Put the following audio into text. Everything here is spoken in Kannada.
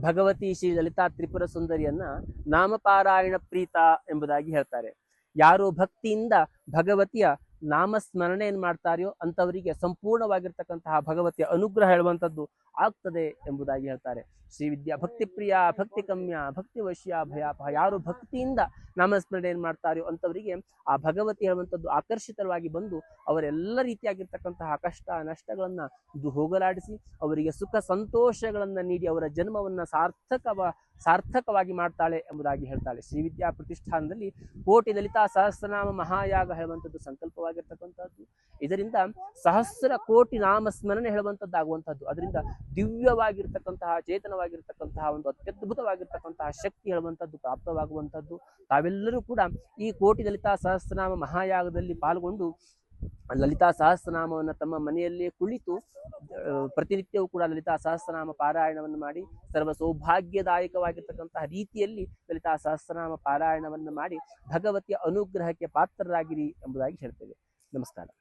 ಭಗವತಿ ಶ್ರೀ ಲಲಿತಾ ತ್ರಿಪುರ ಸುಂದರಿಯನ್ನ ನಾಮಪಾರಾಯಣ ಪ್ರೀತ ಎಂಬುದಾಗಿ ಹೇಳ್ತಾರೆ. ಯಾರು ಭಕ್ತಿಯಿಂದ ಭಗವತಿಯ ನಾಮಸ್ಮರಣೆಯನ್ನು ಮಾಡ್ತಾರೆಯೋ ಅಂಥವರಿಗೆ ಸಂಪೂರ್ಣವಾಗಿರ್ತಕ್ಕಂತಹ ಭಗವತಿಯ ಅನುಗ್ರಹ ಹೇಳುವಂಥದ್ದು ಆಗ್ತದೆ ಎಂಬುದಾಗಿ ಹೇಳ್ತಾರೆ. ಶ್ರೀ ವಿದ್ಯಾ ಭಕ್ತಿ ಪ್ರಿಯ ಭಕ್ತಿ ಕಮ್ಯ ಭಕ್ತಿ ವಶ್ಯ ಭಯಾಪಹ. ಯಾರು ಭಕ್ತಿಯಿಂದ ನಾಮಸ್ಮರಣೆಯನ್ನು ಮಾಡ್ತಾರೆಯೋ ಅಂಥವರಿಗೆ ಆ ಭಗವತಿ ಹೇಳುವಂಥದ್ದು ಆಕರ್ಷಿತವಾಗಿ ಬಂದು ಅವರೆಲ್ಲ ರೀತಿಯಾಗಿರ್ತಕ್ಕಂತಹ ಕಷ್ಟ ನಷ್ಟಗಳನ್ನ ಹೋಗಲಾಡಿಸಿ ಅವರಿಗೆ ಸುಖ ಸಂತೋಷಗಳನ್ನ ನೀಡಿ ಅವರ ಜನ್ಮವನ್ನ ಸಾರ್ಥಕವಾಗಿ ಮಾಡ್ತಾಳೆ ಎಂಬುದಾಗಿ ಹೇಳ್ತಾಳೆ. ಶ್ರೀ ವಿದ್ಯಾ ಪ್ರತಿಷ್ಠಾನದಲ್ಲಿ ಕೋಟಿ ಲಲಿತಾ ಸಹಸ್ರನಾಮ ಮಹಾಯಾಗ ಹೇಳುವಂಥದ್ದು ಸಂಕಲ್ಪವಾಗಿರ್ತಕ್ಕಂಥದ್ದು. ಇದರಿಂದ ಸಹಸ್ರ ಕೋಟಿ ನಾಮ ಸ್ಮರಣೆ ಹೇಳುವಂಥದ್ದು ಆಗುವಂಥದ್ದು. ಅದರಿಂದ ದಿವ್ಯವಾಗಿರ್ತಕ್ಕಂತಹ ಚೇತನವಾಗಿರ್ತಕ್ಕಂತಹ ಒಂದು ಅತ್ಯದ್ಭುತವಾಗಿರ್ತಕ್ಕಂತಹ ಶಕ್ತಿ ಹೇಳುವಂಥದ್ದು ಪ್ರಾಪ್ತವಾಗುವಂಥದ್ದು. ತಾವೆಲ್ಲರೂ ಕೂಡ ಈ ಕೋಟಿ ಲಲಿತಾ ಸಹಸ್ರನಾಮ ಮಹಾಯಾಗದಲ್ಲಿ ಪಾಲ್ಗೊಂಡು ಲಲಿತಾ ಸಹಸ್ರನಾಮವನ್ನು ತಮ್ಮ ಮನೆಯಲ್ಲೇ ಕುಳಿತು ಪ್ರತಿನಿತ್ಯವೂ ಕೂಡ ಲಲಿತಾ ಸಹಸ್ರನಾಮ ಪಾರಾಯಣವನ್ನು ಮಾಡಿ ಸರ್ವ ಸೌಭಾಗ್ಯದಾಯಕವಾಗಿರ್ತಕ್ಕಂತಹ ರೀತಿಯಲ್ಲಿ ಲಲಿತಾ ಸಹಸ್ರನಾಮ ಪಾರಾಯಣವನ್ನು ಮಾಡಿ ಭಗವತಿಯ ಅನುಗ್ರಹಕ್ಕೆ ಪಾತ್ರರಾಗಿರಿ ಎಂಬುದಾಗಿ ಹೇಳ್ತೇವೆ. ನಮಸ್ಕಾರ.